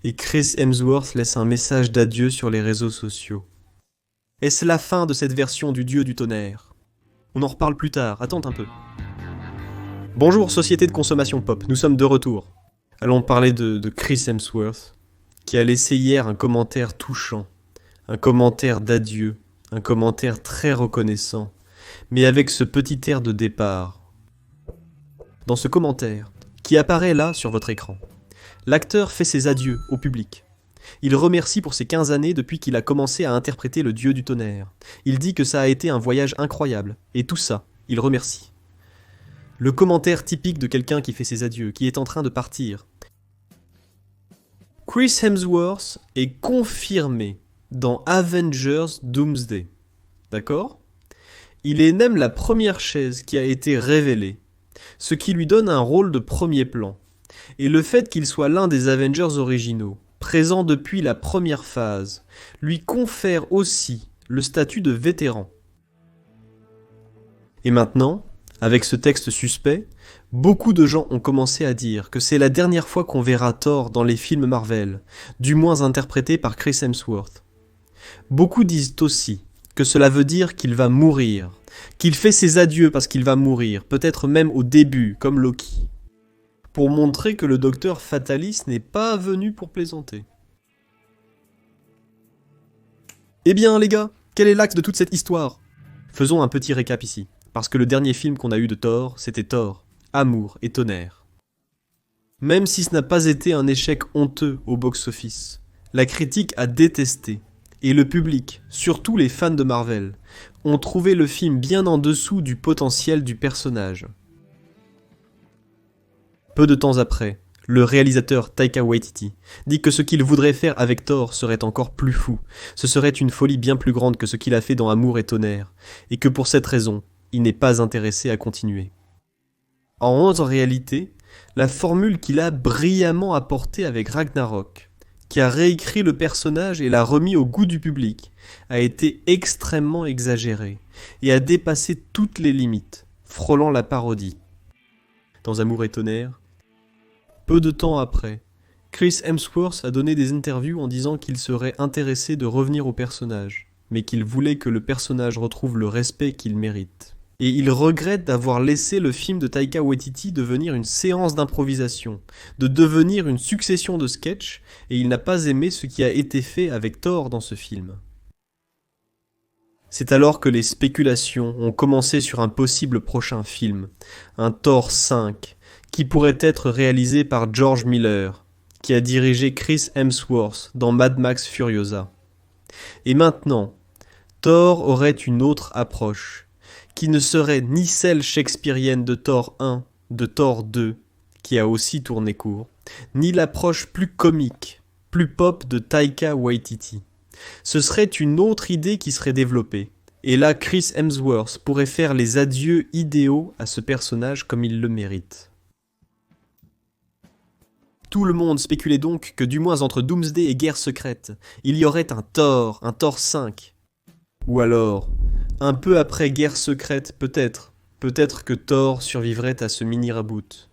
et Chris Hemsworth laisse un message d'adieu sur les réseaux sociaux. Est-ce la fin de cette version du dieu du tonnerre? On en reparle plus tard, attends un peu. Bonjour société de consommation pop, nous sommes de retour. Allons parler de Chris Hemsworth, qui a laissé hier un commentaire touchant, un commentaire d'adieu, un commentaire très reconnaissant, mais avec ce petit air de départ. Dans ce commentaire, qui apparaît là sur votre écran, l'acteur fait ses adieux au public. Il remercie pour ses 15 années depuis qu'il a commencé à interpréter le dieu du tonnerre. Il dit que ça a été un voyage incroyable, et tout ça, il remercie. Le commentaire typique de quelqu'un qui fait ses adieux, qui est en train de partir. Chris Hemsworth est confirmé dans Avengers Doomsday. D'accord ? Il est même la première chaise qui a été révélée, ce qui lui donne un rôle de premier plan. Et le fait qu'il soit l'un des Avengers originaux, présent depuis la première phase, lui confère aussi le statut de vétéran. Et maintenant, avec ce texte suspect, beaucoup de gens ont commencé à dire que c'est la dernière fois qu'on verra Thor dans les films Marvel, du moins interprété par Chris Hemsworth. Beaucoup disent aussi que cela veut dire qu'il va mourir, qu'il fait ses adieux parce qu'il va mourir, peut-être même au début, comme Loki, pour montrer que le docteur Fatalis n'est pas venu pour plaisanter. Eh bien les gars, quel est l'axe de toute cette histoire ? Faisons un petit récap ici, parce que le dernier film qu'on a eu de Thor, c'était Thor, Amour et Tonnerre. Même si ce n'a pas été un échec honteux au box-office, la critique a détesté, et le public, surtout les fans de Marvel, ont trouvé le film bien en dessous du potentiel du personnage. Peu de temps après, le réalisateur Taika Waititi dit que ce qu'il voudrait faire avec Thor serait encore plus fou, ce serait une folie bien plus grande que ce qu'il a fait dans Amour et Tonnerre, et que pour cette raison, il n'est pas intéressé à continuer. En réalité, la formule qu'il a brillamment apportée avec Ragnarok, qui a réécrit le personnage et l'a remis au goût du public, a été extrêmement exagérée et a dépassé toutes les limites, frôlant la parodie. Dans Amour et Tonnerre, peu de temps après, Chris Hemsworth a donné des interviews en disant qu'il serait intéressé de revenir au personnage, mais qu'il voulait que le personnage retrouve le respect qu'il mérite. Et il regrette d'avoir laissé le film de Taika Waititi devenir une séance d'improvisation, de devenir une succession de sketchs, et il n'a pas aimé ce qui a été fait avec Thor dans ce film. C'est alors que les spéculations ont commencé sur un possible prochain film, un Thor 5, qui pourrait être réalisé par George Miller, qui a dirigé Chris Hemsworth dans Mad Max Furiosa. Et maintenant, Thor aurait une autre approche, qui ne serait ni celle shakespearienne de Thor 1, de Thor 2, qui a aussi tourné court, ni l'approche plus comique, plus pop de Taika Waititi. Ce serait une autre idée qui serait développée, et là Chris Hemsworth pourrait faire les adieux idéaux à ce personnage comme il le mérite. Tout le monde spéculait donc que du moins entre Doomsday et Guerre secrète, il y aurait un Thor 5. Ou alors, un peu après Guerre secrète, peut-être que Thor survivrait à ce mini-reboot.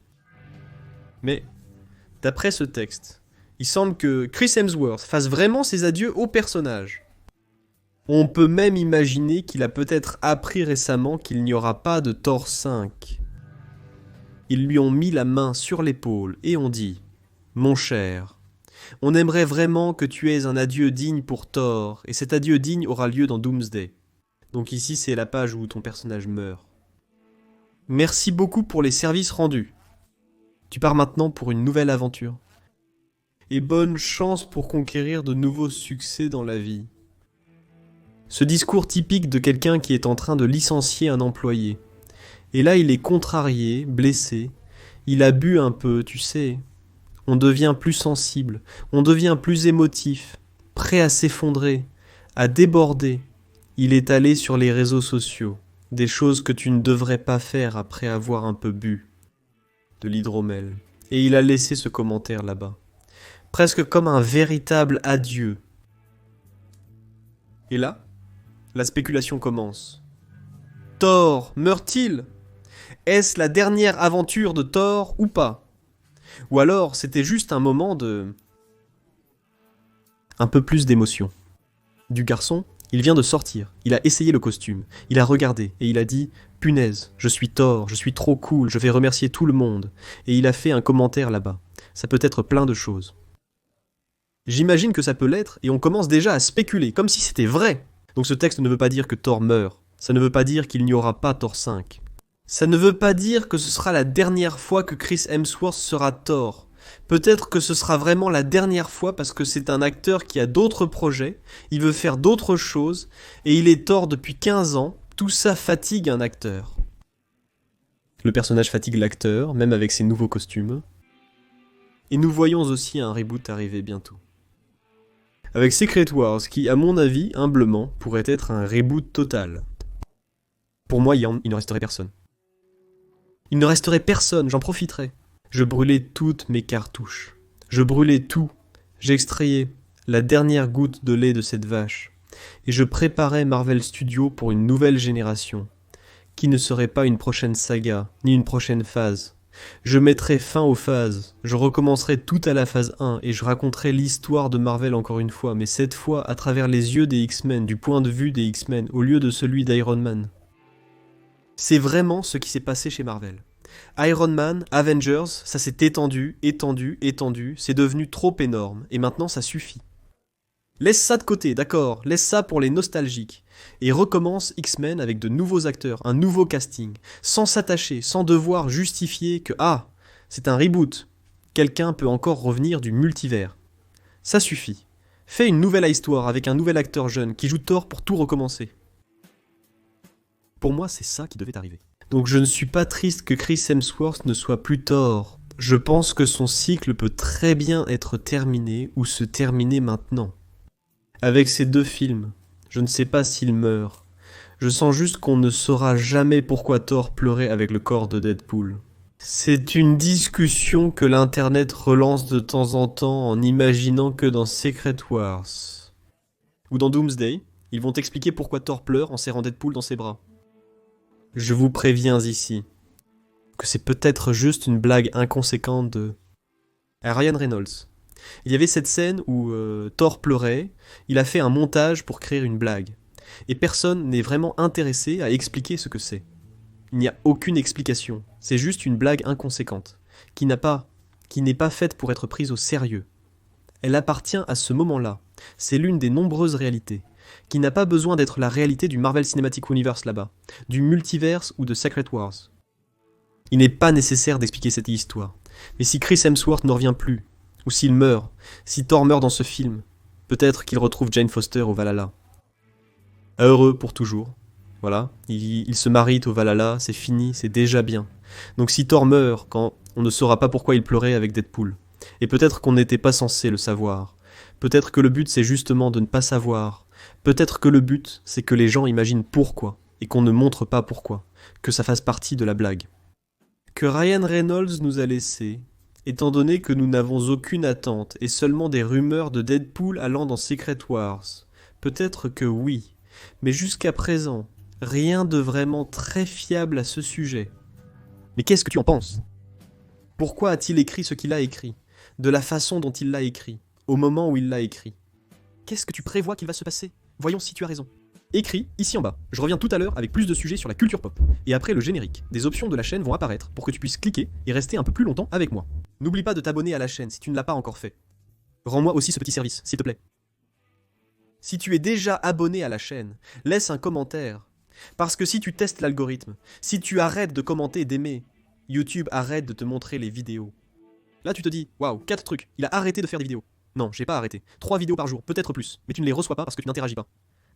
Mais, d'après ce texte, il semble que Chris Hemsworth fasse vraiment ses adieux au personnage. On peut même imaginer qu'il a peut-être appris récemment qu'il n'y aura pas de Thor 5. Ils lui ont mis la main sur l'épaule et ont dit « Mon cher, on aimerait vraiment que tu aies un adieu digne pour Thor, et cet adieu digne aura lieu dans Doomsday. » Donc ici, c'est la page où ton personnage meurt. Merci beaucoup pour les services rendus. Tu pars maintenant pour une nouvelle aventure. Et bonne chance pour conquérir de nouveaux succès dans la vie. Ce discours typique de quelqu'un qui est en train de licencier un employé. Et là, il est contrarié, blessé. Il a bu un peu, tu sais. On devient plus sensible, on devient plus émotif, prêt à s'effondrer, à déborder. Il est allé sur les réseaux sociaux, des choses que tu ne devrais pas faire après avoir un peu bu, de l'hydromel. Et il a laissé ce commentaire là-bas, presque comme un véritable adieu. Et là, la spéculation commence. Thor meurt-il ? Est-ce la dernière aventure de Thor ou pas ? Ou alors c'était juste un moment de un peu plus d'émotion. Du garçon, il vient de sortir, il a essayé le costume, il a regardé et il a dit « Punaise, je suis Thor, je suis trop cool, je vais remercier tout le monde » et il a fait un commentaire là-bas. Ça peut être plein de choses. J'imagine que ça peut l'être et on commence déjà à spéculer, comme si c'était vrai. Donc ce texte ne veut pas dire que Thor meurt, ça ne veut pas dire qu'il n'y aura pas Thor 5. Ça ne veut pas dire que ce sera la dernière fois que Chris Hemsworth sera Thor. Peut-être que ce sera vraiment la dernière fois parce que c'est un acteur qui a d'autres projets, il veut faire d'autres choses, et il est Thor depuis 15 ans, tout ça fatigue un acteur. Le personnage fatigue l'acteur, même avec ses nouveaux costumes. Et nous voyons aussi un reboot arriver bientôt. Avec Secret Wars, qui, à mon avis, humblement, pourrait être un reboot total. Pour moi, il ne resterait personne. Il ne resterait personne, j'en profiterais. Je brûlais toutes mes cartouches. Je brûlais tout. J'extrayais la dernière goutte de lait de cette vache. Et je préparais Marvel Studios pour une nouvelle génération, qui ne serait pas une prochaine saga, ni une prochaine phase. Je mettrais fin aux phases, je recommencerai tout à la phase 1 et je raconterai l'histoire de Marvel encore une fois, mais cette fois à travers les yeux des X-Men, du point de vue des X-Men, au lieu de celui d'Iron Man. C'est vraiment ce qui s'est passé chez Marvel. Iron Man, Avengers, ça s'est étendu, c'est devenu trop énorme, et maintenant ça suffit. Laisse ça de côté, d'accord, laisse ça pour les nostalgiques. Et recommence X-Men avec de nouveaux acteurs, un nouveau casting, sans s'attacher, sans devoir justifier que ah, c'est un reboot. Quelqu'un peut encore revenir du multivers. Ça suffit. Fais une nouvelle histoire avec un nouvel acteur jeune qui joue Thor pour tout recommencer. Pour moi, c'est ça qui devait arriver. Donc je ne suis pas triste que Chris Hemsworth ne soit plus Thor. Je pense que son cycle peut très bien être terminé ou se terminer maintenant. Avec ces 2 films, je ne sais pas s'il meurt. Je sens juste qu'on ne saura jamais pourquoi Thor pleurait avec le corps de Deadpool. C'est une discussion que l'internet relance de temps en temps en imaginant que dans Secret Wars ou dans Doomsday, ils vont expliquer pourquoi Thor pleure en serrant Deadpool dans ses bras. Je vous préviens ici que c'est peut-être juste une blague inconséquente de Ryan Reynolds. Il y avait cette scène où Thor pleurait, il a fait un montage pour créer une blague. Et personne n'est vraiment intéressé à expliquer ce que c'est. Il n'y a aucune explication, c'est juste une blague inconséquente, qui n'est pas faite pour être prise au sérieux. Elle appartient à ce moment-là, c'est l'une des nombreuses réalités, qui n'a pas besoin d'être la réalité du Marvel Cinematic Universe là-bas, du multiverse ou de Secret Wars. Il n'est pas nécessaire d'expliquer cette histoire, mais si Chris Hemsworth ne revient plus, ou s'il meurt, si Thor meurt dans ce film, peut-être qu'il retrouve Jane Foster au Valhalla. Heureux pour toujours. Voilà, il se marie au Valhalla, c'est fini, c'est déjà bien. Donc si Thor meurt, quand on ne saura pas pourquoi il pleurait avec Deadpool, et peut-être qu'on n'était pas censé le savoir, peut-être que le but c'est justement de ne pas savoir, peut-être que le but c'est que les gens imaginent pourquoi, et qu'on ne montre pas pourquoi, que ça fasse partie de la blague. Que Ryan Reynolds nous a laissé, étant donné que nous n'avons aucune attente et seulement des rumeurs de Deadpool allant dans Secret Wars. Peut-être que oui, mais jusqu'à présent, rien de vraiment très fiable à ce sujet. Mais qu'est-ce que tu en penses ? Pourquoi a-t-il écrit ce qu'il a écrit ? De la façon dont il l'a écrit, au moment où il l'a écrit. Qu'est-ce que tu prévois qu'il va se passer ? Voyons si tu as raison. Écrit ici en bas. Je reviens tout à l'heure avec plus de sujets sur la culture pop. Et après le générique, des options de la chaîne vont apparaître pour que tu puisses cliquer et rester un peu plus longtemps avec moi. N'oublie pas de t'abonner à la chaîne si tu ne l'as pas encore fait. Rends-moi aussi ce petit service, s'il te plaît. Si tu es déjà abonné à la chaîne, laisse un commentaire. Parce que si tu testes l'algorithme, si tu arrêtes de commenter et d'aimer, YouTube arrête de te montrer les vidéos. Là tu te dis, waouh, 4 trucs, il a arrêté de faire des vidéos. Non, j'ai pas arrêté. 3 vidéos par jour, peut-être plus, mais tu ne les reçois pas parce que tu n'interagis pas.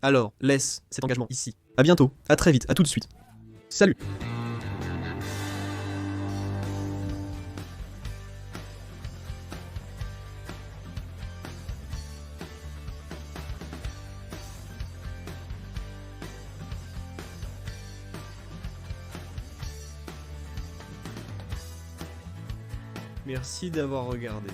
Alors, laisse cet engagement ici. À bientôt, à très vite, à tout de suite. Salut! Merci d'avoir regardé.